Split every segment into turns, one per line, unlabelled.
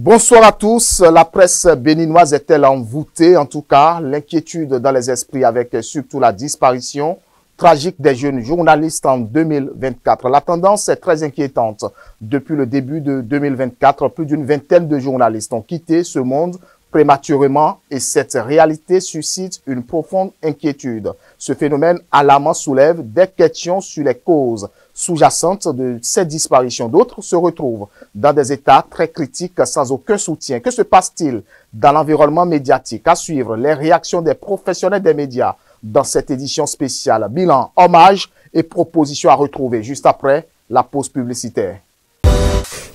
Bonsoir à tous. La presse béninoise est-elle envoûtée? En tout cas, l'inquiétude dans les esprits avec surtout la disparition tragique des jeunes journalistes en 2024. La tendance est très inquiétante. Depuis le début de 2024, plus d'une vingtaine de journalistes ont quitté ce monde prématurément et cette réalité suscite une profonde inquiétude. Ce phénomène alarmant soulève des questions sur les causes sous-jacentes de ces disparitions. D'autres se retrouvent dans des états très critiques sans aucun soutien. Que se passe-t-il dans l'environnement médiatique? À suivre les réactions des professionnels des médias dans cette édition spéciale. Bilan, hommage et propositions à retrouver juste après la pause publicitaire.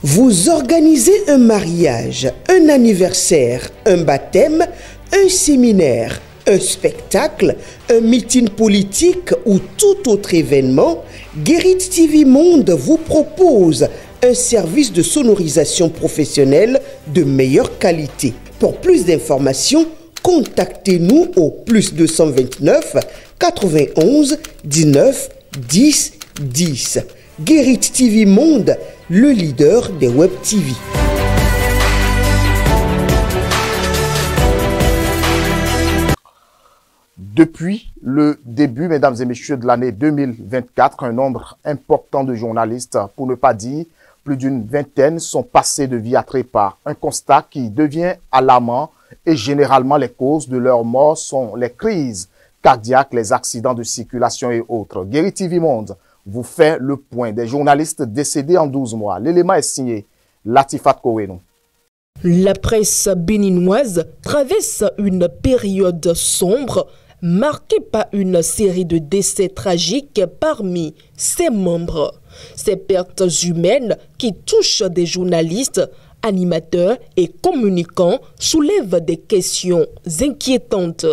Vous organisez un mariage, un anniversaire, un baptême, un séminaire, un spectacle, un meeting politique ou tout autre événement, Guérit TV Monde vous propose un service de sonorisation professionnelle de meilleure qualité. Pour plus d'informations, contactez-nous au +229 91 19 10 10. Guérit TV Monde, le leader des Web TV.
Depuis le début, mesdames et messieurs, de l'année 2024, un nombre important de journalistes, pour ne pas dire plus d'une vingtaine, sont passés de vie à trépas. Un constat qui devient alarmant et généralement les causes de leur mort sont les crises cardiaques, les accidents de circulation et autres. Guérit TV Monde vous fait le point des journalistes décédés en 12 mois. L'élément est signé Latifat Koweno.
La presse béninoise traverse une période sombre marquée par une série de décès tragiques parmi ses membres. Ces pertes humaines qui touchent des journalistes, animateurs et communicants soulèvent des questions inquiétantes.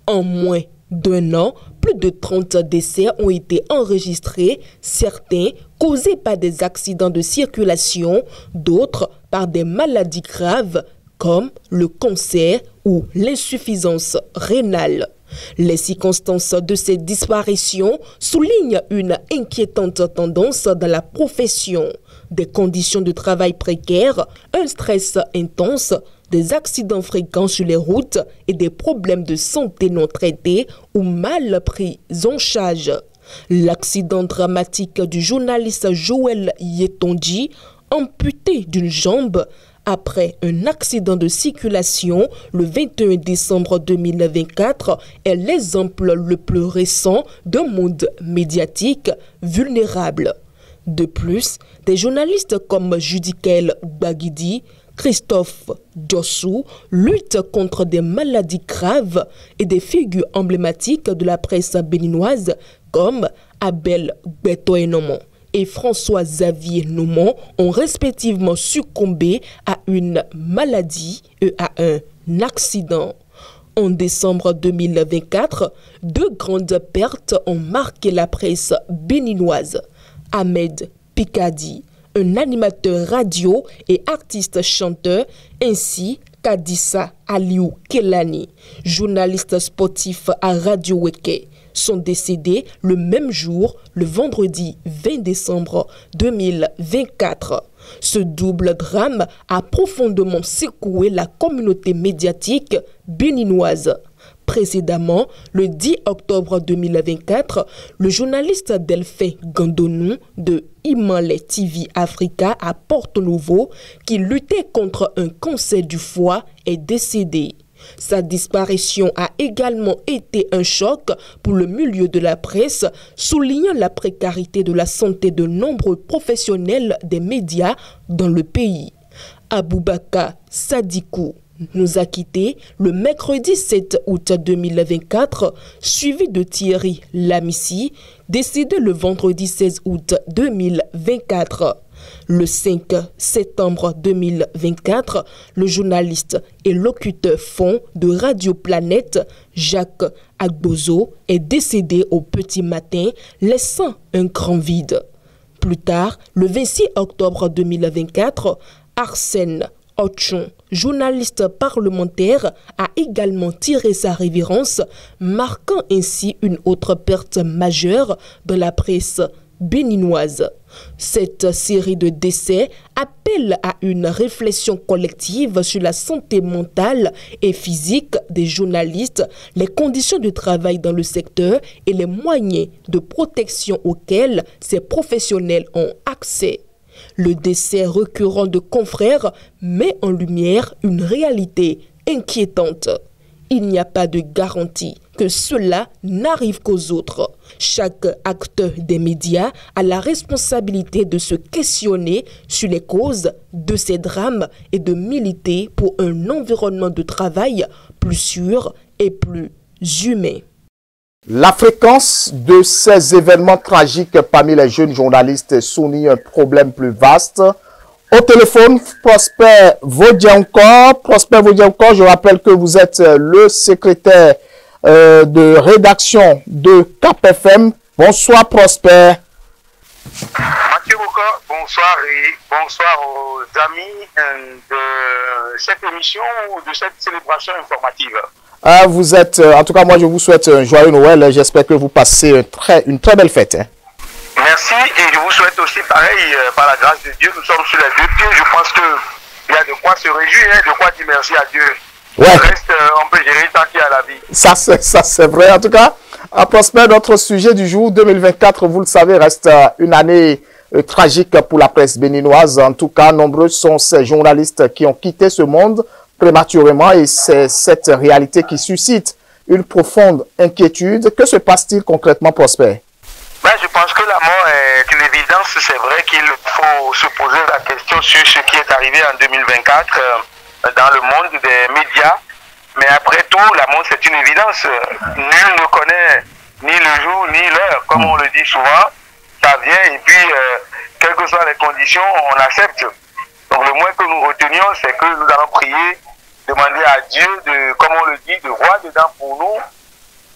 En moins d'un an, plus de 30 décès ont été enregistrés, certains causés par des accidents de circulation, d'autres par des maladies graves comme le cancer ou l'insuffisance rénale. Les circonstances de ces disparitions soulignent une inquiétante tendance dans la profession. Des conditions de travail précaires, un stress intense, des accidents fréquents sur les routes et des problèmes de santé non traités ou mal pris en charge. L'accident dramatique du journaliste Joël Yetonji, amputé d'une jambe après un accident de circulation le 21 décembre 2024, est l'exemple le plus récent d'un monde médiatique vulnérable. De plus, des journalistes comme Judicaël Bagidi, Christophe Diossou luttent contre des maladies graves et des figures emblématiques de la presse béninoise comme Abel Betoenomon et François-Xavier Noumon ont respectivement succombé à une maladie et à un accident. En décembre 2024, deux grandes pertes ont marqué la presse béninoise. Ahmed Pikadi, un animateur radio et artiste chanteur, ainsi qu'Adissa Aliou Kelani, journaliste sportif à Radio Weke, sont décédés le même jour, le vendredi 20 décembre 2024. Ce double drame a profondément secoué la communauté médiatique béninoise. Précédemment, le 10 octobre 2024, le journaliste Delphin Gandonou de Imale TV Africa à Porto-Novo, qui luttait contre un cancer du foie, est décédé. Sa disparition a également été un choc pour le milieu de la presse, soulignant la précarité de la santé de nombreux professionnels des médias dans le pays. Aboubaka Sadikou nous a quittés le mercredi 7 août 2024, suivi de Thierry Lamissi, décédé le vendredi 16 août 2024. Le 5 septembre 2024, le journaliste et locuteur fond de Radio Planète, Jacques Agbozo, est décédé au petit matin, laissant un grand vide. Plus tard, le 26 octobre 2024, Arsène Ochon, journaliste parlementaire, a également tiré sa révérence, marquant ainsi une autre perte majeure de la presse béninoise. Cette série de décès appelle à une réflexion collective sur la santé mentale et physique des journalistes, les conditions de travail dans le secteur et les moyens de protection auxquels ces professionnels ont accès. Le décès récurrent de confrères met en lumière une réalité inquiétante. Il n'y a pas de garantie que cela n'arrive qu'aux autres. Chaque acteur des médias a la responsabilité de se questionner sur les causes de ces drames et de militer pour un environnement de travail plus sûr et plus humain.
La fréquence de ces événements tragiques parmi les jeunes journalistes souligne un problème plus vaste. Au téléphone, Prosper Vodiankor. Prosper Vodiankor, je rappelle que vous êtes le secrétaire de rédaction de CAP-FM. Bonsoir Prosper.
Mathieu Bocor, bonsoir et bonsoir aux amis de cette émission ou de cette célébration informative.
Vous êtes, en tout cas moi je vous souhaite un joyeux Noël. J'espère que vous passez une très belle fête.
Merci et je vous souhaite aussi pareil, par la grâce de Dieu, nous sommes sur les deux pieds. Je pense qu'il y a de quoi se réjouir, de quoi dire merci à Dieu.
Ouais.
Le reste, on peut gérer tant qu'il y a la vie.
Ça c'est vrai. En tout cas, à Prosper, notre sujet du jour 2024, vous le savez, reste une année tragique pour la presse béninoise. En tout cas, nombreux sont ces journalistes qui ont quitté ce monde prématurément et c'est cette réalité qui suscite une profonde inquiétude. Que se passe-t-il concrètement, Prosper?
Je pense que la mort est une évidence. C'est vrai qu'il faut se poser la question sur ce qui est arrivé en 2024 dans le monde des médias. Mais après tout, la mort c'est une évidence. Nul ne connaît ni le jour ni l'heure, comme on le dit souvent. Ça vient et puis, quelles que soient les conditions, on accepte. Donc le moins que nous retenions, c'est que nous allons prier, demander à Dieu, comme on le dit, de voir dedans pour nous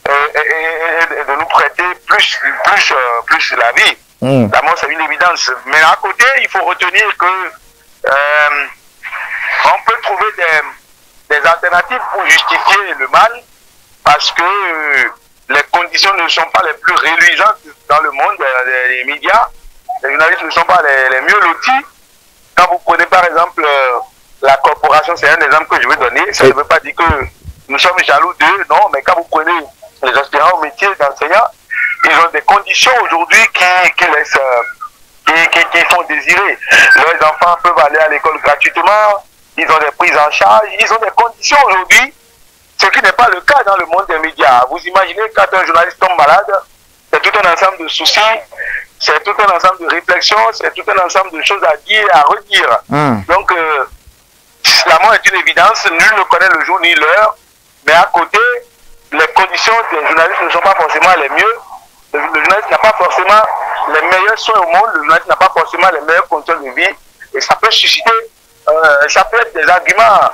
et de nous prêter plus la vie. La mort, c'est une évidence. Mais à côté, il faut retenir que on peut trouver des alternatives pour justifier le mal parce que les conditions ne sont pas les plus réluisantes dans le monde des médias. Les journalistes ne sont pas les mieux lotis. Quand vous prenez par exemple la corporation, c'est un exemple que je vais donner. Ça ne veut pas dire que nous sommes jaloux d'eux, non, mais quand vous prenez les aspirants au métier d'enseignant, ils ont des conditions aujourd'hui qui font désirer. Leurs enfants peuvent aller à l'école gratuitement, ils ont des prises en charge, ils ont des conditions aujourd'hui, ce qui n'est pas le cas dans le monde des médias. Vous imaginez quand un journaliste tombe malade, c'est tout un ensemble de soucis, c'est tout un ensemble de réflexions, c'est tout un ensemble de choses à dire, à redire. Donc, la mort est une évidence, nul ne connaît le jour ni l'heure, mais à côté, les conditions des journalistes ne sont pas forcément les mieux. Le journaliste n'a pas forcément les meilleurs soins au monde, le journaliste n'a pas forcément les meilleures conditions de vie, et ça peut susciter, ça peut être des arguments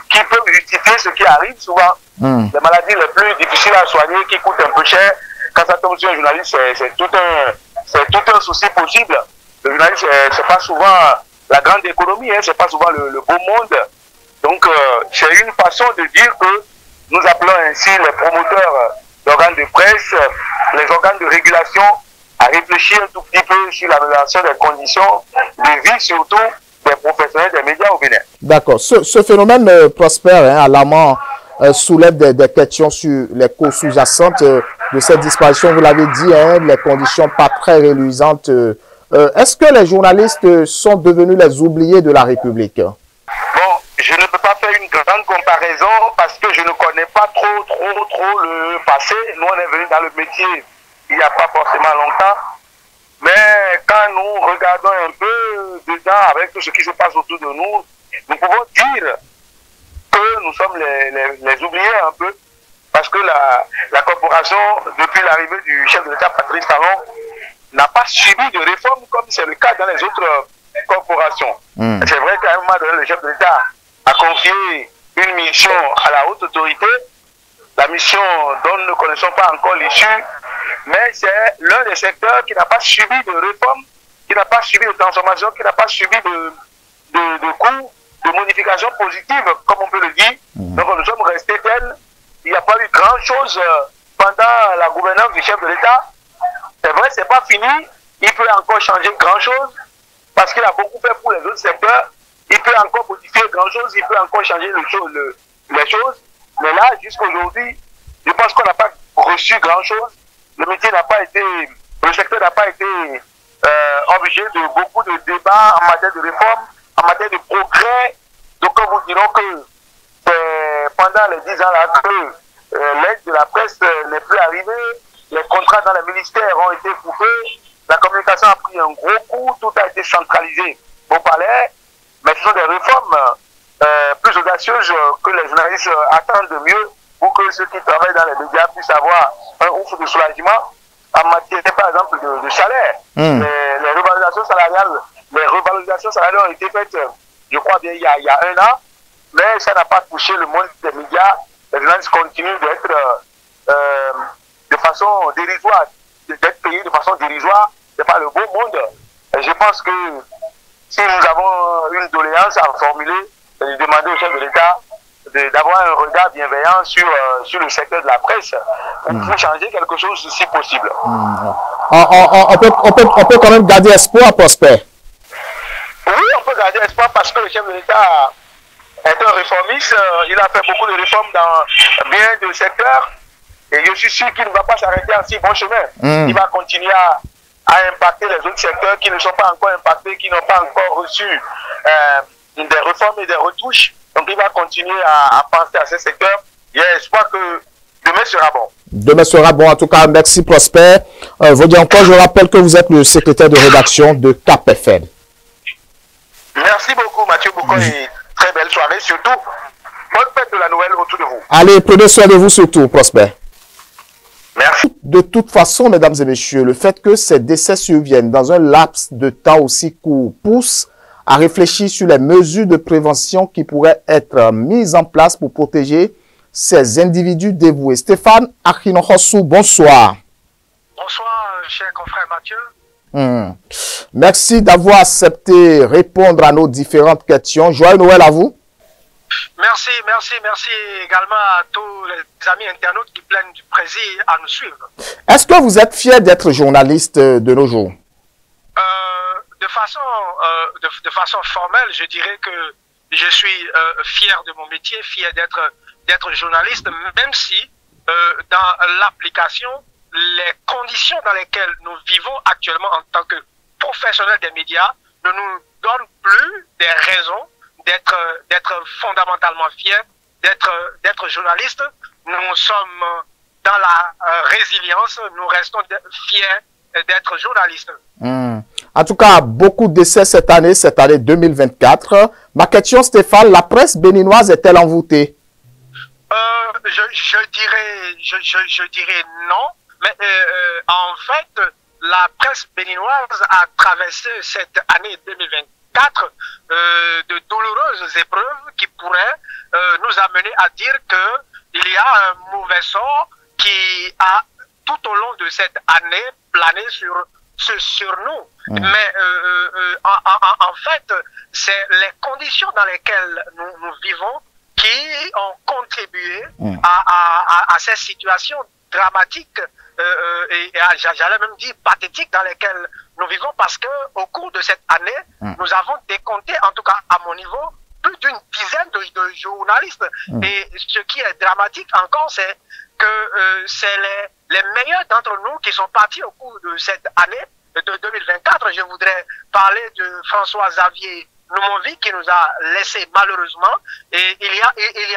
qui peuvent justifier ce qui arrive souvent. Les maladies les plus difficiles à soigner, qui coûtent un peu cher, quand ça tombe sur un journaliste, c'est tout un souci possible. Le journaliste, c'est pas souvent la grande économie, c'est pas souvent le beau monde. Donc, c'est une façon de dire que nous appelons ainsi les promoteurs d'organes de presse, les organes de régulation, à réfléchir un tout petit peu sur l'amélioration des conditions de vie, surtout des professionnels des médias au Bénin.
D'accord. Ce phénomène prospère, alarmant, soulève des questions sur les causes sous-jacentes de cette disparition. Vous l'avez dit, les conditions pas très réluisantes. Est-ce que les journalistes sont devenus les oubliés de la République?
Bon, je ne peux pas faire une grande comparaison parce que je ne connais pas trop le passé. Nous, on est venus dans le métier il n'y a pas forcément longtemps. Mais quand nous regardons un peu dedans avec tout ce qui se passe autour de nous, nous pouvons dire que nous sommes les oubliés un peu. Parce que la corporation, depuis l'arrivée du chef de l'État, Patrice Talon, n'a pas subi de réforme comme c'est le cas dans les autres corporations. C'est vrai qu'à un moment donné, le chef de l'État a confié une mission à la haute autorité, la mission dont nous ne connaissons pas encore l'issue, mais c'est l'un des secteurs qui n'a pas subi de réforme, qui n'a pas subi de transformation, qui n'a pas subi de coûts, de modifications positives, comme on peut le dire. Donc nous sommes restés tels. Il n'y a pas eu grand chose pendant la gouvernance du chef de l'État. C'est vrai, c'est pas fini, il peut encore changer grand-chose, parce qu'il a beaucoup fait pour les autres secteurs. Il peut encore modifier grand-chose, il peut encore changer les choses. Mais là, jusqu'à aujourd'hui, je pense qu'on n'a pas reçu grand-chose. Le métier n'a pas été, le secteur n'a pas été objet de beaucoup de débats en matière de réforme, en matière de progrès. Donc, nous dirons que pendant les 10 ans là, que l'aide de la presse n'est plus arrivée, les contrats dans les ministères ont été coupés, la communication a pris un gros coup, tout a été centralisé au palais, mais ce sont des réformes plus audacieuses que les journalistes attendent de mieux pour que ceux qui travaillent dans les médias puissent avoir un ouf de soulagement en matière, par exemple, de salaire. Les revalorisations salariales ont été faites, je crois bien, il y a 1 an, mais ça n'a pas touché le monde des médias. Les journalistes continuent d'être de façon dérisoire, d'être payés de façon dérisoire. C'est pas le beau monde. Et je pense que si nous avons une doléance à formuler, c'est de demander au chef de l'État d'avoir un regard bienveillant sur le secteur de la presse pour changer quelque chose si possible.
On peut quand même garder espoir, Prosper.
Oui, on peut garder espoir parce que le chef de l'État est un réformiste. Il a fait beaucoup de réformes dans bien de secteurs. Et je suis sûr qu'il ne va pas s'arrêter en si bon chemin. Il va continuer à impacter les autres secteurs qui ne sont pas encore impactés, qui n'ont pas encore reçu des réformes et des retouches. Donc il va continuer à penser à ces secteurs. J'ai espoir que demain sera bon.
Demain sera bon. En tout cas, merci Prosper. Vous dire encore, je rappelle que vous êtes le secrétaire de rédaction de Cap FM.
Merci beaucoup Mathieu Boucon et très belle soirée. Surtout, bonne fête de la Noël autour de vous.
Allez, prenez soin de vous surtout, Prosper.
Merci.
De toute façon, mesdames et messieurs, le fait que ces décès surviennent dans un laps de temps aussi court pousse à réfléchir sur les mesures de prévention qui pourraient être mises en place pour protéger ces individus dévoués. Stéphane Achinohosu, bonsoir.
Bonsoir, cher confrère Mathieu.
Merci d'avoir accepté répondre à nos différentes questions. Joyeux Noël à vous.
Merci également à tous les amis internautes qui prennent du plaisir à nous suivre.
Est-ce que vous êtes fier d'être journaliste de nos jours?
De façon formelle, je dirais que je suis fier de mon métier, fier d'être journaliste, même si dans l'application, les conditions dans lesquelles nous vivons actuellement en tant que professionnels des médias ne nous donnent plus des raisons d'être fondamentalement fiers, d'être journalistes. Nous sommes dans la résilience, nous restons fiers d'être journalistes.
En tout cas, beaucoup de décès cette année 2024. Ma question, Stéphane, la presse béninoise est-elle envoûtée?
Je dirais non, mais en fait, la presse béninoise a traversé cette année 2024 de douloureuses épreuves qui pourraient nous amener à dire qu'il y a un mauvais sort qui a tout au long de cette année plané sur nous. Mais en fait, c'est les conditions dans lesquelles nous vivons qui ont contribué à ces situations dramatiques et j'allais même dire pathétiques dans lesquelles nous vivons, parce que au cours de cette année, nous avons décompté, en tout cas à mon niveau, plus d'une dizaine de journalistes. Et ce qui est dramatique encore, c'est que c'est les meilleurs d'entre nous qui sont partis au cours de cette année de 2024. Je voudrais parler de François-Xavier Noumonvi qui nous a laissé malheureusement, et il y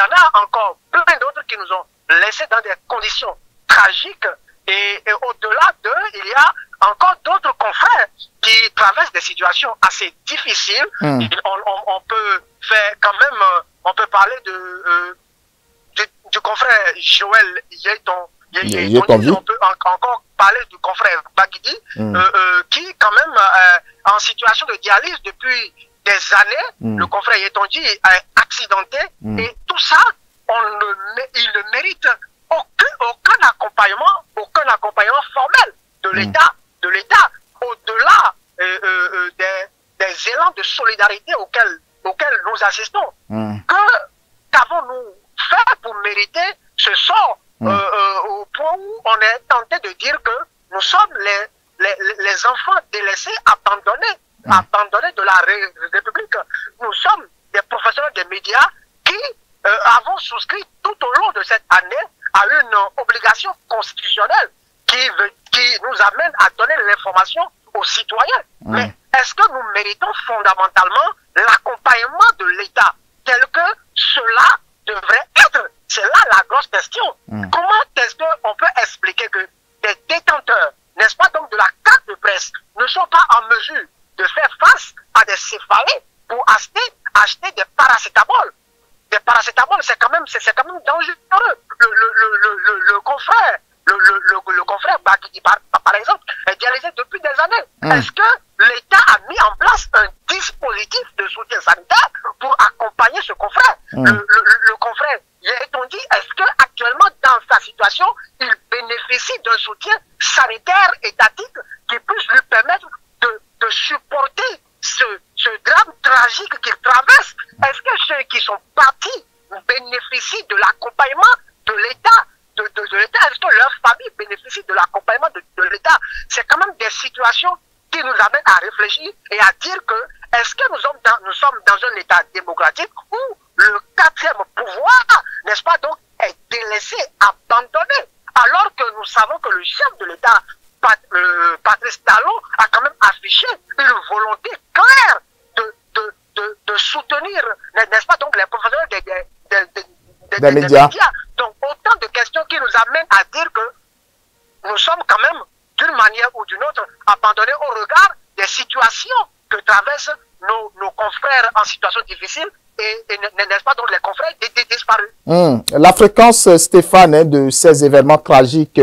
en a encore plein d'autres qui nous ont laissés dans des conditions tragiques, et au-delà d'eux, il y a encore d'autres confrères qui traversent des situations assez difficiles. On peut faire quand même, on peut parler du confrère Joël Yeton. On peut encore parler du confrère Baguidi, qui quand même en situation de dialyse depuis des années. Le confrère Yetonji est accidenté, et tout ça, il ne mérite aucun accompagnement formel de l'État, au-delà des élans de solidarité auxquels nous assistons. Qu'avons-nous fait pour mériter ce sort au point où on est tenté de dire que nous sommes les enfants délaissés, abandonnés de la République. Nous sommes des professionnels des médias qui avons souscrit tout au long de cette année à une obligation constitutionnelle qui nous amène à donner l'information aux citoyens. Mais est-ce que nous méritons fondamentalement l'accompagnement de l'État tel que cela devrait être? C'est là la grosse question. Comment est-ce qu'on peut expliquer que des détenteurs, n'est-ce pas, donc de la carte de presse, ne sont pas en mesure de faire face à des céphalées pour acheter des paracétamol? Des paracétamol, c'est quand même dangereux. Le confrère, le confrère Bakidi, par exemple, est dialysé depuis des années. Est-ce que l'État a mis en place un dispositif de soutien sanitaire pour accompagner ce confrère? Le confrère, on dit, est-ce que actuellement dans sa situation, il bénéficie d'un soutien sanitaire étatique qui puisse lui permettre de supporter ce drame tragique qu'il traverse? Est-ce que ceux qui sont partis bénéficient de l'accompagnement de l'État? De l'État, est-ce que leur famille bénéficie de l'accompagnement de l'État? C'est quand même des situations qui nous amènent à réfléchir et à dire que est-ce que nous sommes dans un État démocratique où le quatrième pouvoir, n'est-ce pas, donc, est délaissé, abandonné, alors que nous savons que le chef de l'État, Patrice Talon, a quand même affiché une volonté claire de soutenir, n'est-ce pas, donc, les professionnels des médias. Donc, autant de questions qui nous amènent à dire que nous sommes quand même, d'une manière ou d'une autre, abandonnés au regard des situations que traversent nos confrères en situation difficile et n'est-ce pas, donc, les confrères disparus.
La fréquence, Stéphane, de ces événements tragiques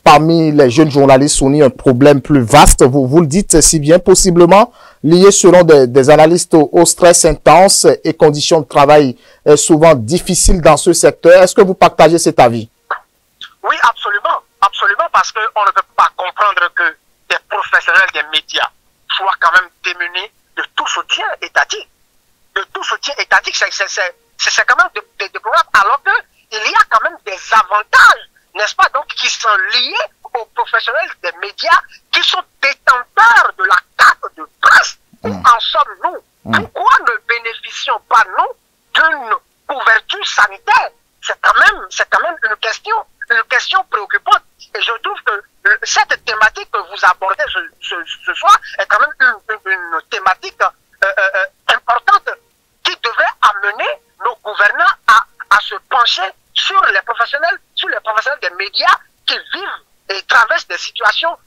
parmi les jeunes journalistes soumis à un problème plus vaste, vous le dites si bien, possiblement lié selon des analystes au stress intense et conditions de travail souvent difficiles dans ce secteur. Est-ce que vous partagez cet avis?
Oui, absolument. Absolument, parce qu'on ne peut pas comprendre que des professionnels des médias soient quand même démunis de tout soutien étatique. De tout soutien étatique, c'est quand même des programmes, alors qu'il y a quand même des avantages, n'est-ce pas, donc, qui sont liés aux professionnels des médias qui sont détenteurs de la carte de presse. Où en sommes-nous? Pourquoi ne bénéficions pas, nous, d'une couverture sanitaire? C'est quand même une question préoccupante. Et je trouve que cette thématique que vous abordez ce soir est quand même une thématique importante qui devrait amener nos gouvernants à se pencher sur les professionnels des médias qui vivent et traversent des situations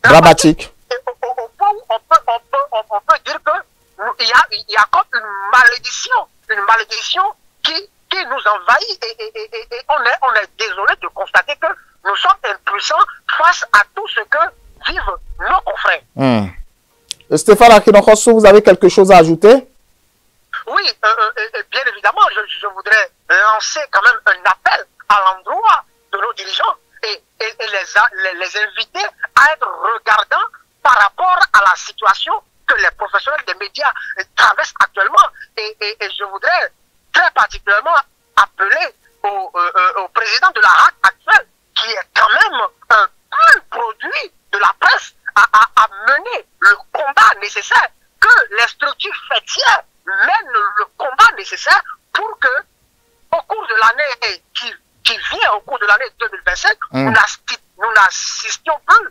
dramatiques.
Et au point où on peut dire qu'il y a comme une malédiction qui nous envahit et on est désolé de constater que nous sommes impuissants face à tout ce que vivent nos confrères.
Stéphane Akinokoso, vous avez quelque chose à ajouter?
Oui, bien évidemment, je voudrais lancer quand même un appel à l'endroit de nos dirigeants et les inviter à être regardants par rapport à la situation que les professionnels des médias traversent actuellement. Et je voudrais très particulièrement appeler au président de la RAC actuelle, qui est quand même un pur produit de la presse, à mener le combat nécessaire, que les structures fêtières mènent le combat nécessaire pour que, au cours de l'année qui vient, au cours de l'année 2025, nous n'assistions plus,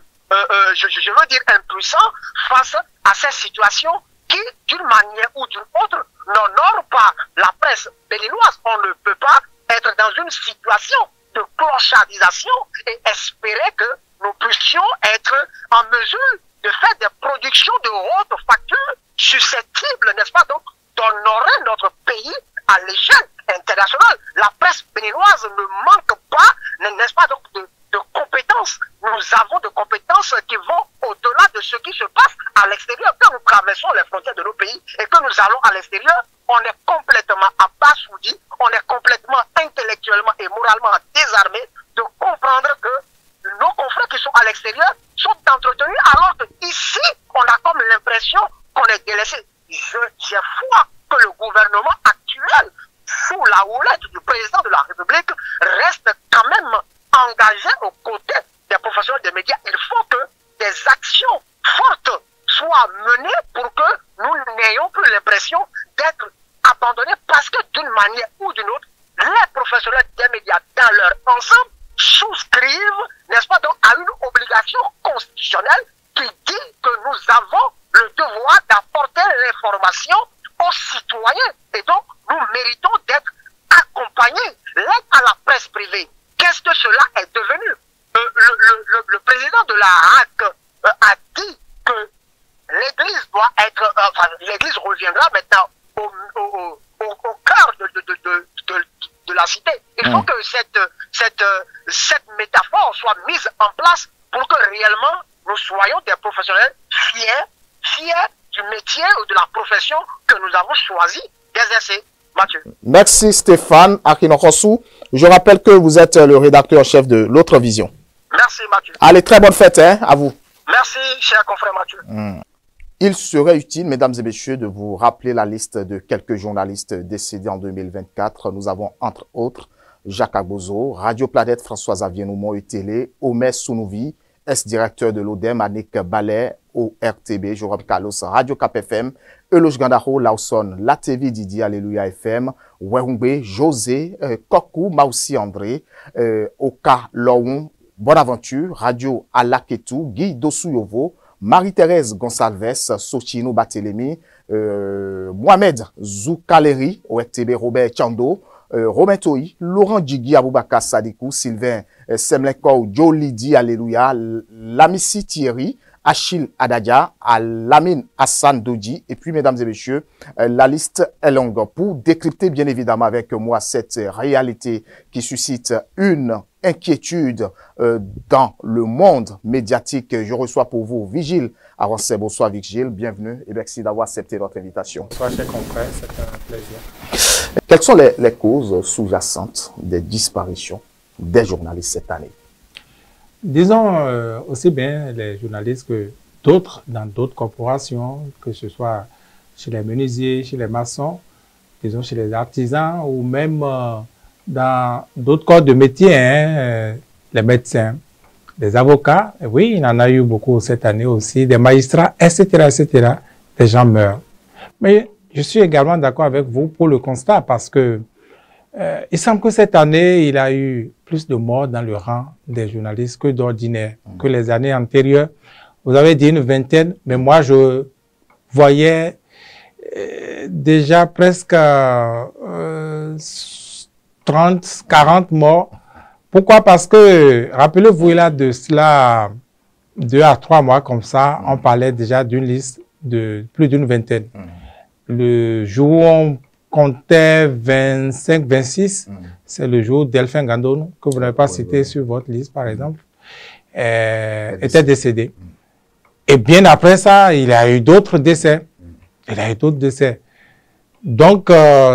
je veux dire impuissants, face à ces situations qui, d'une manière ou d'une autre, n'honorent pas la presse béninoise. On ne peut pas être dans une situation de clochardisation et espérer que nous puissions être en mesure de faire des productions de haute facture susceptibles, n'est-ce pas, donc, d'honorer notre pays à l'échelle internationale. La presse béninoise ne manque pas, n'est-ce pas, donc, de compétences. Nous avons de compétences qui vont au-delà de ce qui se passe à l'extérieur. Quand nous traversons les frontières de nos pays et que nous allons à l'extérieur, on est complètement abasourdi, on est complètement intellectuellement et moralement désarmé de comprendre que nos confrères qui sont à l'extérieur sont entretenus alors qu'ici, on a comme l'impression qu'on est délaissé. J'ai foi que le gouvernement actuel, sous la houlette du président de la République, reste quand même engagé aux côtés des professionnels des médias. Il faut ou d'une autre, les professionnels des médias dans leur ensemble souscrivent, n'est-ce pas, donc, à une obligation constitutionnelle qui dit que nous avons le devoir d'apporter l'information aux citoyens. Et donc, nous méritons d'être accompagnés. L'aide à la presse privée, qu'est-ce que cela est devenu? Le président de la RAC a dit que l'Église doit être, l'Église reviendra maintenant au cœur de la cité. Il faut que cette métaphore soit mise en place pour que réellement nous soyons des professionnels fiers du métier ou de la profession que nous avons choisi d'exercer. Mathieu.
Merci Stéphane Akinokosu. Je rappelle que vous êtes le rédacteur en chef de L'Autre Vision.
Merci Mathieu.
Allez, très bonne fête à vous.
Merci, cher confrère Mathieu.
Il serait utile, mesdames et messieurs, de vous rappeler la liste de quelques journalistes décédés en 2024. Nous avons, entre autres, Jacques Agbozo, Radio Planète, François Avienou Télé, Omer Sounouvi, ex-directeur de l'ODEM, Annick Ballet, au RTB, Jérôme Carlos, Radio Cap FM, Eloge Gandaro, Lawson, La TV Didi, Alléluia FM, Werungbe, José, Kokou, Maussi André, Oka Loun, Bonaventure, Radio Alaketou, Guy Dossouyovo, Marie-Thérèse Gonsalves, Sochino Batelemi, Mohamed Zoukaleri, au RTB, Robert Chando, Romain Toyi, Laurent Djigui, Aboubaka Sadikou, Sylvain Semlenko, Joe Lidi, Alléluia, Lamissi Thierry, Achille Adadja, Lamine Hassan Doji, et puis, mesdames et messieurs, la liste est longue. Pour décrypter, bien évidemment, avec moi, cette réalité qui suscite une inquiétude dans le monde médiatique, je reçois pour vous Vigile Avancé. Bonsoir Vigile, bienvenue et merci d'avoir accepté notre invitation.
Bonsoir, cher confrère, c'est un plaisir.
Quelles sont les causes sous-jacentes des disparitions des journalistes cette année?
Disons aussi bien les journalistes que d'autres, dans d'autres corporations, que ce soit chez les menuisiers, chez les maçons, disons chez les artisans ou même dans d'autres corps de métier, les médecins, les avocats, et oui, il y en a eu beaucoup cette année aussi, des magistrats, etc., etc., des gens meurent. Mais je suis également d'accord avec vous pour le constat parce que il semble que cette année, il y a eu plus de morts dans le rang des journalistes que d'ordinaire, que les années antérieures. Vous avez dit une vingtaine, mais moi, je voyais déjà presque 30, 40 morts. Pourquoi? Parce que, rappelez-vous, il y a de cela 2 à 3 mois comme ça, on parlait déjà d'une liste de plus d'une vingtaine. Le jour où on comptait 25, 26, c'est le jour Delphin Gandon, que vous n'avez pas cité sur votre liste, par exemple, était décédé. Et bien après ça, il y a eu d'autres décès. Donc,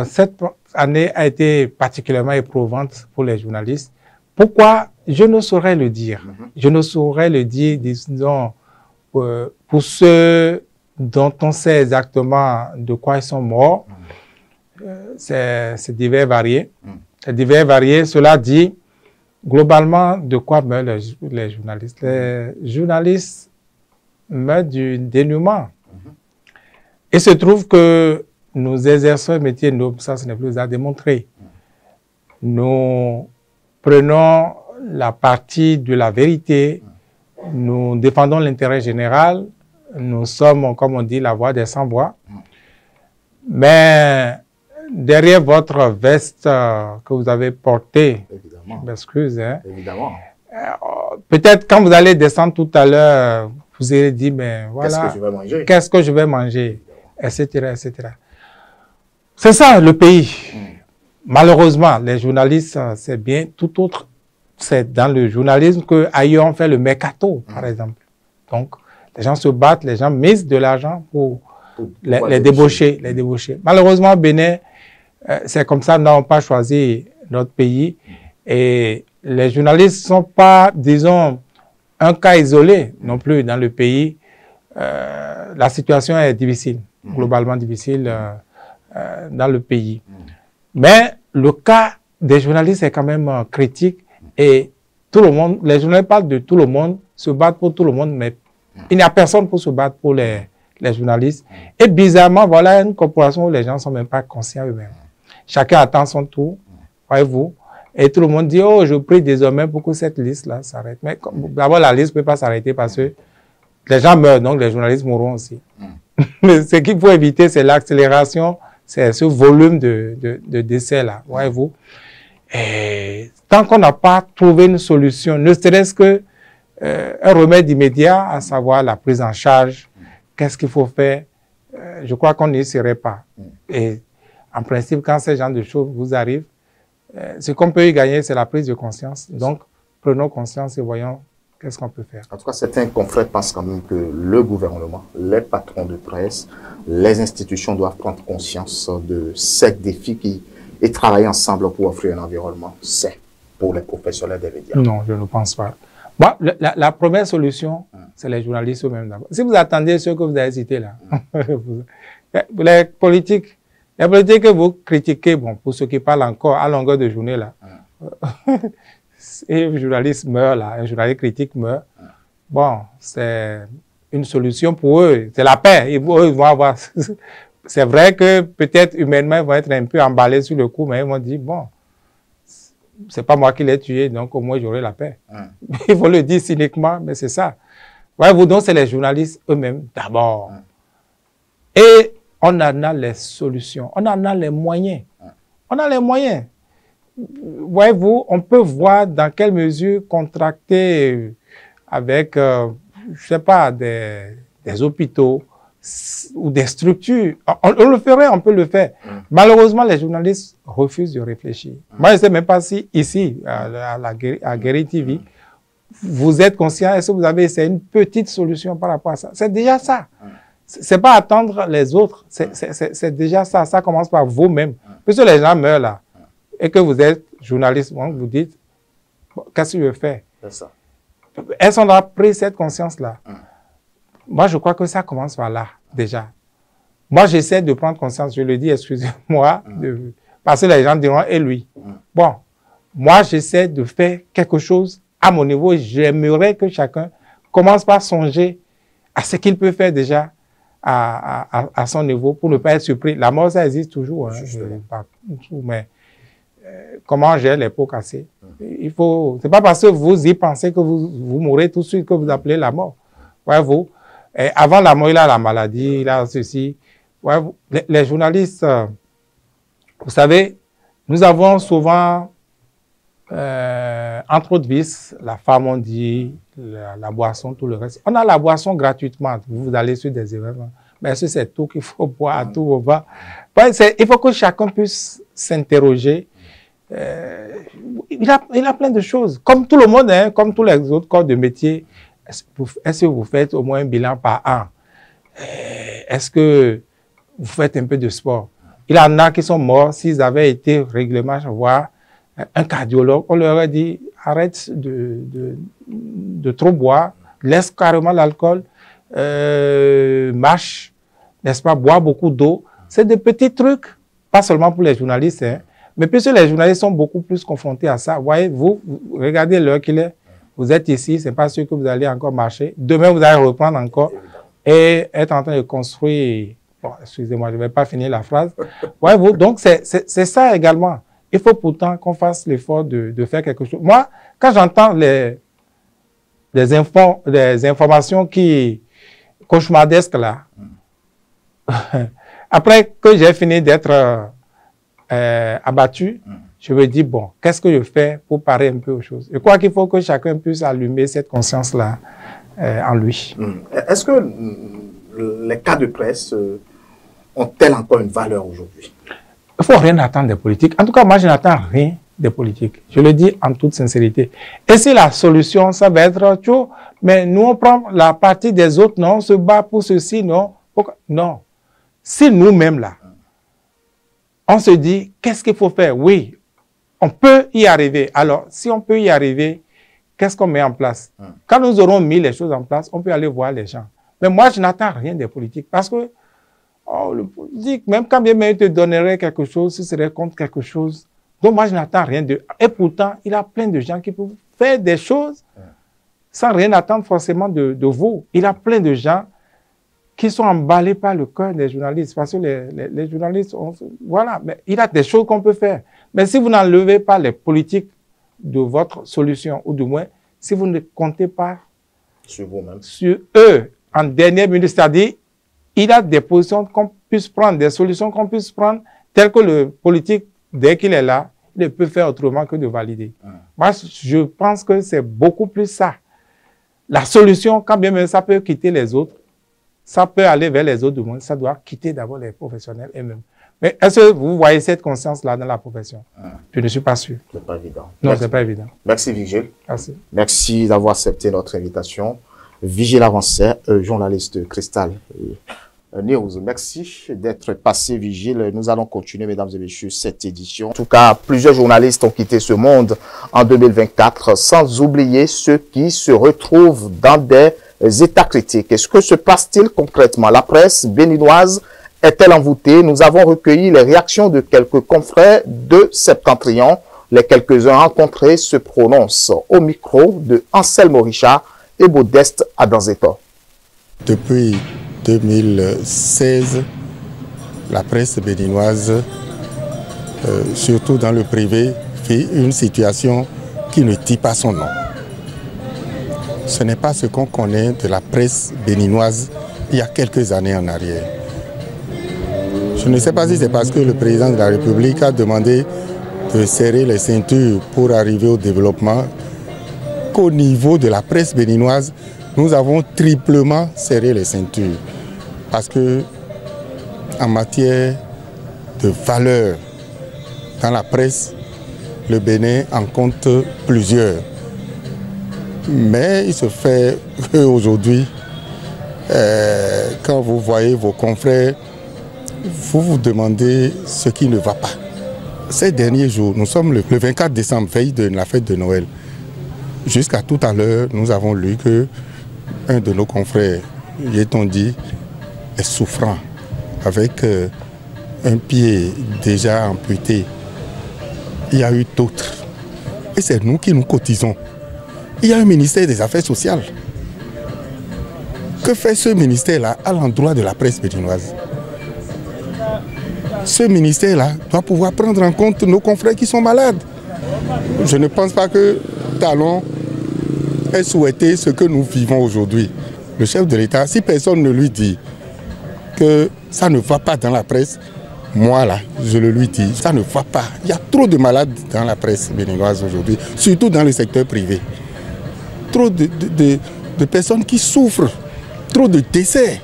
cette année a été particulièrement éprouvante pour les journalistes. Pourquoi? Je ne saurais le dire. Je ne saurais le dire, disons, pour ceux dont on sait exactement de quoi ils sont morts. C'est divers varié. C'est divers varié. Cela dit, globalement, de quoi meurent les journalistes? Les journalistes meurent du dénuement. Il se trouve que nous exerçons un métier noble, ça ce n'est plus à démontrer. Nous prenons la partie de la vérité, nous défendons l'intérêt général, nous sommes, comme on dit, la voix des sans-voix. Mais derrière votre veste que vous avez portée, je m'excuse, peut-être quand vous allez descendre tout à l'heure, vous allez dire, mais voilà, qu'est-ce que je vais manger, etc., etc. C'est ça le pays. Malheureusement, les journalistes, c'est bien tout autre. C'est dans le journalisme qu'ailleurs on fait le mercato, par exemple. Donc, les gens se battent, les gens misent de l'argent pour les débaucher, Malheureusement, au Bénin, c'est comme ça, nous n'avons pas choisi notre pays. Et les journalistes ne sont pas, disons, un cas isolé non plus dans le pays. La situation est difficile, globalement difficile dans le pays. Mais le cas des journalistes est quand même critique et tout le monde, les journalistes parlent de tout le monde, se battent pour tout le monde, mais il n'y a personne pour se battre pour les journalistes. Et bizarrement, voilà une corporation où les gens ne sont même pas conscients eux-mêmes. chacun attend son tour, voyez-vous. Et tout le monde dit, oh, je prie désormais pour que cette liste-là s'arrête. Mais d'abord, la liste ne peut pas s'arrêter parce que les gens meurent, donc les journalistes mourront aussi. Mais ce qu'il faut éviter, c'est l'accélération, c'est ce volume de décès-là, voyez-vous. Et tant qu'on n'a pas trouvé une solution, ne serait-ce que un remède immédiat, à savoir la prise en charge, qu'est-ce qu'il faut faire, je crois qu'on n'y serait pas. Et en principe, quand ce genre de choses vous arrivent, ce qu'on peut y gagner, c'est la prise de conscience. Donc, prenons conscience et voyons qu'est-ce qu'on peut faire.
En tout cas, certains confrères pensent quand même que le gouvernement, les patrons de presse, les institutions doivent prendre conscience de ces défis et travailler ensemble pour offrir un environnement sain pour les professionnels des médias.
Non, je ne pense pas. Bon, la première solution, c'est les journalistes eux-mêmes d'abord. Si vous attendez ceux que vous avez cités là, les politiques que vous critiquez, bon, pour ceux qui parlent encore à longueur de journée là, et un journaliste meurt là, un journaliste critique meurt, bon, c'est une solution pour eux, c'est la paix, eux, ils vont avoir, c'est vrai que peut-être humainement ils vont être un peu emballés sur le coup, mais ils vont dire, bon, c'est pas moi qui l'ai tué, donc au moins j'aurai la paix. Il faut le dire cyniquement, mais c'est ça. Voyez-vous, donc c'est les journalistes eux-mêmes d'abord. Et on en a les solutions, on en a les moyens. On a les moyens. Voyez-vous, on peut voir dans quelle mesure contracter avec, je sais pas, des hôpitaux ou des structures. On le ferait, on peut le faire. Malheureusement, les journalistes refusent de réfléchir. Moi, je ne sais même pas si ici, à Guéry TV, vous êtes conscient, est-ce que vous avez essayé une petite solution par rapport à ça? C'est déjà ça. C'est pas attendre les autres. C'est déjà ça. Ça commence par vous-même. Puisque les gens meurent là, et que vous êtes journaliste, vous dites, qu'est-ce que je fais? C'est ça. Est-ce qu'on a pris cette conscience-là? Moi, je crois que ça commence par là, déjà. Moi, j'essaie de prendre conscience, je le dis, excusez-moi, parce que les gens diront, et lui? Bon, moi, j'essaie de faire quelque chose à mon niveau. J'aimerais que chacun commence par songer à ce qu'il peut faire déjà à son niveau pour ne pas être surpris. La mort, ça existe toujours, hein, mais comment gérer les pots cassés? Il faut, c'est pas parce que vous y pensez que vous mourrez tout de suite que vous appelez la mort. Voyez-vous? Et avant la mort, il a la maladie, il a ceci. Ouais, les journalistes, vous savez, nous avons souvent, entre autres vices, la femme, on dit, la boisson, tout le reste. On a la boisson gratuitement. Vous allez sur des événements. Mais c'est tout qu'il faut boire à tout va. Ouais, il faut que chacun puisse s'interroger. Il a plein de choses. Comme tout le monde, hein, comme tous les autres corps de métier. Est-ce que vous faites au moins un bilan par an? Est-ce que vous faites un peu de sport? Il y en a qui sont morts s'ils avaient été régulièrement voir un cardiologue. On leur a dit, arrête de trop boire, laisse carrément l'alcool, marche, n'est-ce pas, bois beaucoup d'eau. C'est des petits trucs, pas seulement pour les journalistes, hein, mais puisque les journalistes sont beaucoup plus confrontés à ça. Voyez, vous regardez l'heure qu'il est. Vous êtes ici, c'est pas sûr que vous allez encore marcher. Demain, vous allez reprendre encore et être en train de construire. Bon, excusez-moi, je ne vais pas finir la phrase. Ouais, donc, c'est ça également. Il faut pourtant qu'on fasse l'effort de faire quelque chose. Moi, quand j'entends les informations qui cauchemardesques là, après que j'ai fini d'être abattu, je me dis, bon, qu'est-ce que je fais pour parer un peu aux choses? Je crois qu'il faut que chacun puisse allumer cette conscience-là en lui.
Est-ce que les cas de presse ont-elles encore une valeur aujourd'hui?
Il ne faut rien attendre des politiques. En tout cas, moi, je n'attends rien des politiques. Je le dis en toute sincérité. Et si la solution, ça va être, mais nous, on prend la partie des autres, non, on se bat pour ceci, non. Non. Si nous-mêmes, là, on se dit, qu'est-ce qu'il faut faire? Oui, on peut y arriver. Alors, si on peut y arriver, qu'est-ce qu'on met en place? Quand nous aurons mis les choses en place, on peut aller voir les gens. Mais moi, je n'attends rien des politiques parce que le politique, même quand bien il te donnerait quelque chose, ce serait contre quelque chose. Donc, moi, je n'attends rien d'eux. Et pourtant, il y a plein de gens qui peuvent faire des choses sans rien attendre forcément de vous. Il y a plein de gens qui sont emballés par le cœur des journalistes. Parce que les journalistes, voilà, mais il y a des choses qu'on peut faire. Mais si vous n'enlevez pas les politiques de votre solution, ou du moins, si vous ne comptez pas
sur vous-même,
sur eux, en dernière minute, c'est-à-dire, il y a des positions qu'on puisse prendre, des solutions qu'on puisse prendre, telles que le politique, dès qu'il est là, il ne peut faire autrement que de valider. Moi, je pense que c'est beaucoup plus ça. La solution, quand bien même ça peut quitter les autres, ça peut aller vers les autres du monde, ça doit quitter d'abord les professionnels eux-mêmes. Mais est-ce que vous voyez cette conscience-là dans la profession? Je ne suis pas sûr.
C'est pas évident.
Non, c'est pas évident.
Merci Vigile.
Merci.
Merci d'avoir accepté notre invitation. Vigile Avancet, journaliste Cristal News. Merci d'être passé, Vigile. Nous allons continuer, mesdames et messieurs, cette édition. En tout cas, plusieurs journalistes ont quitté ce monde en 2024, sans oublier ceux qui se retrouvent dans des états critiques. Est-ce que se passe-t-il concrètement? La presse béninoise est-elle envoûtée? Nous avons recueilli les réactions de quelques confrères de Septentrion. Les quelques-uns rencontrés se prononcent au micro de Anselme Richard et Modeste Adanzetor.
Depuis 2016, la presse béninoise, surtout dans le privé, vit une situation qui ne dit pas son nom. Ce n'est pas ce qu'on connaît de la presse béninoise il y a quelques années en arrière. Je ne sais pas si c'est parce que le président de la République a demandé de serrer les ceintures pour arriver au développement qu'au niveau de la presse béninoise, nous avons triplement serré les ceintures. Parce que en matière de valeur dans la presse, le Bénin en compte plusieurs. Mais il se fait qu'aujourd'hui, quand vous voyez vos confrères, vous vous demandez ce qui ne va pas. Ces derniers jours, nous sommes le 24 décembre, veille de la fête de Noël. Jusqu'à tout à l'heure, nous avons lu que un de nos confrères, Yetondi, est souffrant avec un pied déjà amputé. Il y a eu d'autres. Et c'est nous qui nous cotisons. Il y a un ministère des Affaires sociales. Que fait ce ministère-là à l'endroit de la presse béninoise? Ce ministère-là doit pouvoir prendre en compte nos confrères qui sont malades. Je ne pense pas que Talon ait souhaité ce que nous vivons aujourd'hui. Le chef de l'État, si personne ne lui dit que ça ne va pas dans la presse, moi là, je le lui dis, ça ne va pas. Il y a trop de malades dans la presse béninoise aujourd'hui, surtout dans le secteur privé. Trop de personnes qui souffrent, trop de décès.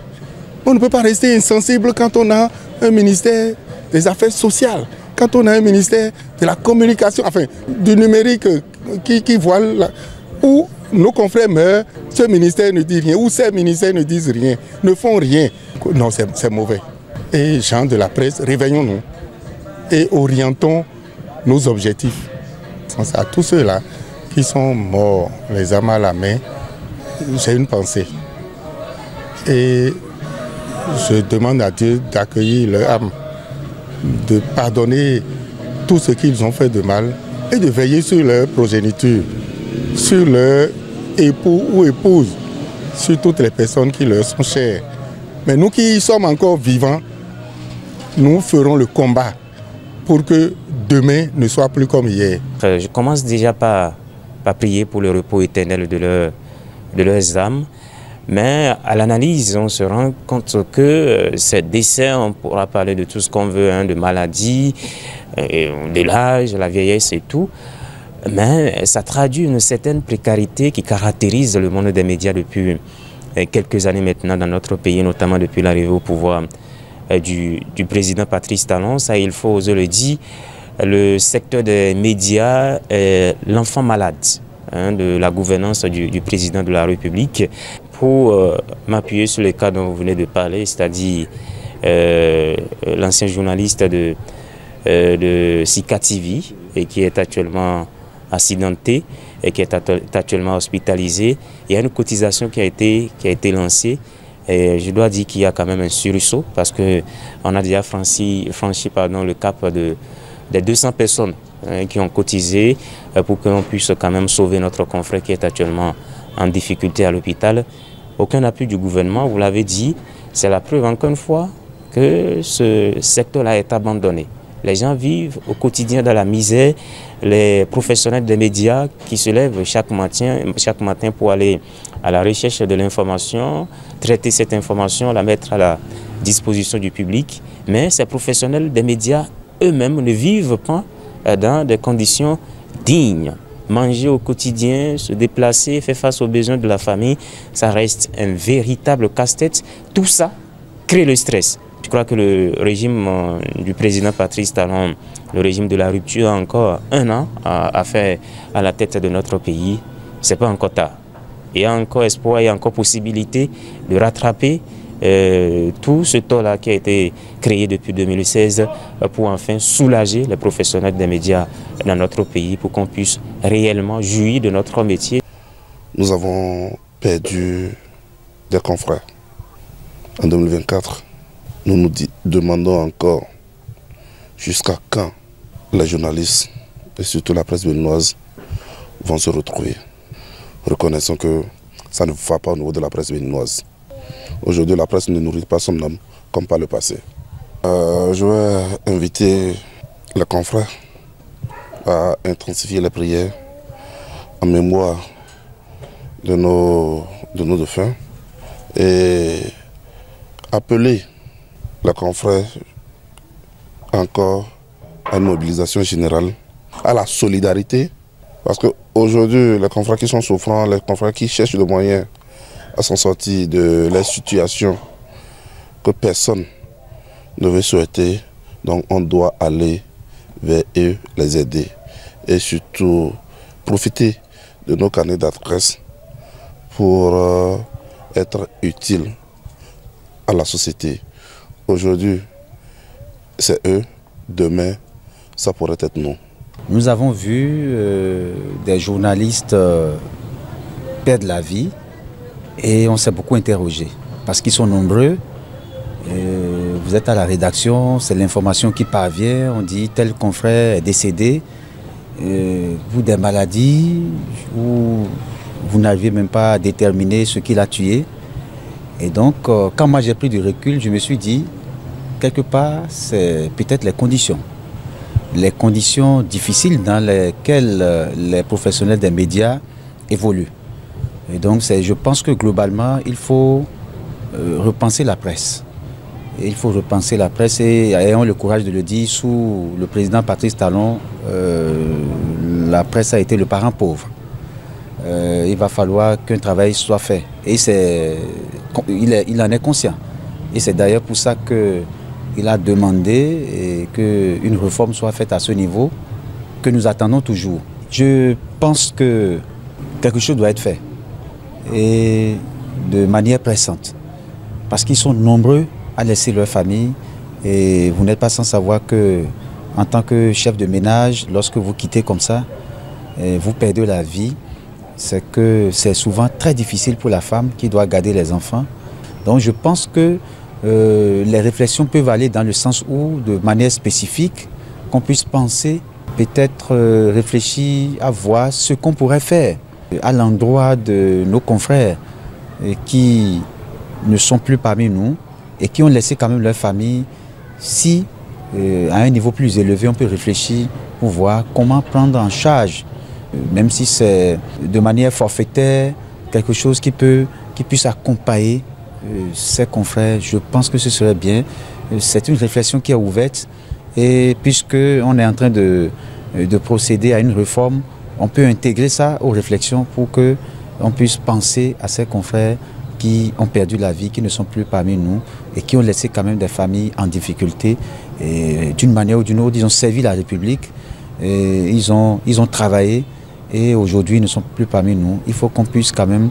On ne peut pas rester insensible quand on a un ministère des Affaires sociales, quand on a un ministère de la communication, enfin du numérique qui voile, où nos confrères meurent, ce ministère ne dit rien, ou ces ministères ne disent rien, ne font rien. Non, c'est mauvais. Et gens de la presse, réveillons-nous et orientons nos objectifs. À tous ceux-là qui sont morts, les âmes à la main, j'ai une pensée. Et je demande à Dieu d'accueillir leur âme, de pardonner tout ce qu'ils ont fait de mal et de veiller sur leur progéniture, sur leur époux ou épouse, sur toutes les personnes qui leur sont chères. Mais nous qui sommes encore vivants, nous ferons le combat pour que demain ne soit plus comme hier.
Je commence déjà par prier pour le repos éternel de leurs âmes. Mais à l'analyse, on se rend compte que ces décès, on pourra parler de tout ce qu'on veut, hein, de maladies, de l'âge, la vieillesse et tout. Mais ça traduit une certaine précarité qui caractérise le monde des médias depuis quelques années maintenant dans notre pays, notamment depuis l'arrivée au pouvoir du président Patrice Talon. Ça, il faut oser le dire, le secteur des médias est l'enfant malade de la gouvernance du président de la République. Pour m'appuyer sur les cas dont vous venez de parler, c'est-à-dire l'ancien journaliste de Sika TV et qui est actuellement accidenté et qui est actuellement hospitalisé. Il y a une cotisation qui a été lancée. Et je dois dire qu'il y a quand même un sursaut parce qu'on a déjà franchi le cap des 200 personnes qui ont cotisé pour qu'on puisse quand même sauver notre confrère qui est actuellement en difficulté à l'hôpital. Aucun appui du gouvernement, vous l'avez dit, C'est la preuve, encore une fois, que ce secteur-là est abandonné. Les gens vivent au quotidien dans la misère. Les professionnels des médias qui se lèvent chaque matin pour aller à la recherche de l'information, traiter cette information, la mettre à la disposition du public. Mais ces professionnels des médias eux-mêmes ne vivent pas dans des conditions dignes. Manger au quotidien, se déplacer, faire face aux besoins de la famille, ça reste un véritable casse-tête. Tout ça crée le stress. Je crois que le régime du président Patrice Talon, le régime de la rupture, a encore 1 an à faire à la tête de notre pays. Ce n'est pas encore tard. Il y a encore espoir, il y a encore possibilité de rattraper tout ce tort-là qui a été créé depuis 2016 pour enfin soulager les professionnels des médias dans notre pays pour qu'on puisse réellement jouir de notre métier.
Nous avons perdu des confrères. En 2024, nous nous demandons encore jusqu'à quand les journalistes et surtout la presse béninoise vont se retrouver. Reconnaissons que ça ne va pas au niveau de la presse béninoise. Aujourd'hui, la presse ne nourrit pas son âme comme par le passé. Je vais inviter les confrères à intensifier les prières en mémoire de nos défunts et appeler les confrères encore à une mobilisation générale, à la solidarité, parce qu'aujourd'hui, les confrères qui sont souffrants, les confrères qui cherchent le moyen à s'en sortir de la situation que personne ne veut souhaiter, donc on doit aller vers eux, les aider et surtout profiter de nos carnets d'adresse pour être utile à la société. Aujourd'hui, c'est eux, demain, ça pourrait être nous.
Nous avons vu des journalistes perdre la vie et on s'est beaucoup interrogé parce qu'ils sont nombreux. Vous êtes à la rédaction, c'est l'information qui parvient, on dit tel confrère est décédé, vous des maladies où vous n'arrivez même pas à déterminer ce qui l'a tué. Et donc, quand moi j'ai pris du recul, je me suis dit, quelque part, c'est peut-être les conditions difficiles dans lesquelles les professionnels des médias évoluent. Et donc, je pense que globalement, il faut repenser la presse. Et il faut repenser la presse et ayons le courage de le dire, sous le président Patrice Talon, la presse a été le parent pauvre. Il va falloir qu'un travail soit fait. Et il en est conscient. Et c'est d'ailleurs pour ça qu'il a demandé qu'une réforme soit faite à ce niveau, que nous attendons toujours. Je pense que quelque chose doit être fait, et de manière pressante. Parce qu'ils sont nombreux à laisser leur famille, et vous n'êtes pas sans savoir que, en tant que chef de ménage, lorsque vous quittez comme ça, vous perdez la vie. C'est que c'est souvent très difficile pour la femme qui doit garder les enfants. Donc je pense que les réflexions peuvent aller dans le sens où, de manière spécifique, qu'on puisse penser, peut-être réfléchir à voir ce qu'on pourrait faire à l'endroit de nos confrères qui ne sont plus parmi nous et qui ont laissé quand même leur famille. Si, à un niveau plus élevé, on peut réfléchir pour voir comment prendre en charge, même si c'est de manière forfaitaire, quelque chose qui puisse accompagner ces confrères. Je pense que ce serait bien. C'est une réflexion qui est ouverte, et puisqu'on est en train de procéder à une réforme, on peut intégrer ça aux réflexions pour qu'on puisse penser à ces confrères qui ont perdu la vie, qui ne sont plus parmi nous et qui ont laissé quand même des familles en difficulté. Et d'une manière ou d'une autre, ils ont servi la République, et ils ont travaillé, et aujourd'hui ils ne sont plus parmi nous. Il faut qu'on puisse quand même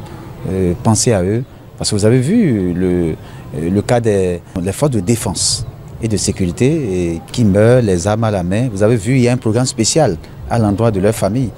penser à eux, parce que vous avez vu le cas des forces de défense et de sécurité qui meurent les armes à la main. Vous avez vu, il y a un programme spécial à l'endroit de leur famille.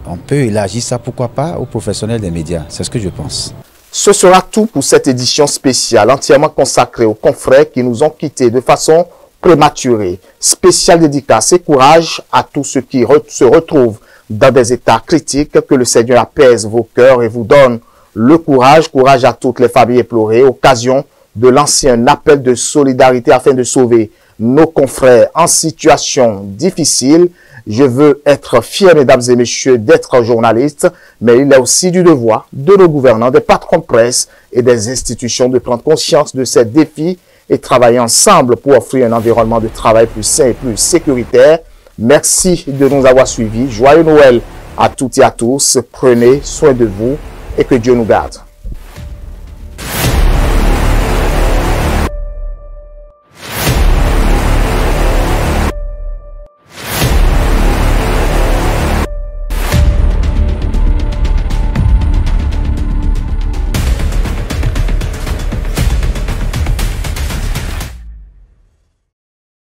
On peut élargir ça, pourquoi pas, aux professionnels des médias. C'est ce que je pense.
Ce sera tout pour cette édition spéciale entièrement consacrée aux confrères qui nous ont quittés de façon prématurée. Spéciale dédicace et courage à tous ceux qui se retrouvent dans des états critiques. Que le Seigneur apaise vos cœurs et vous donne le courage. Courage à toutes les familles éplorées. Occasion de lancer un appel de solidarité afin de sauver nos confrères en situation difficile. Je veux être fier, mesdames et messieurs, d'être journaliste, mais il est aussi du devoir de nos gouvernants, des patrons de presse et des institutions de prendre conscience de ces défis et travailler ensemble pour offrir un environnement de travail plus sain et plus sécuritaire. Merci de nous avoir suivis. Joyeux Noël à toutes et à tous. Prenez soin de vous et que Dieu nous garde.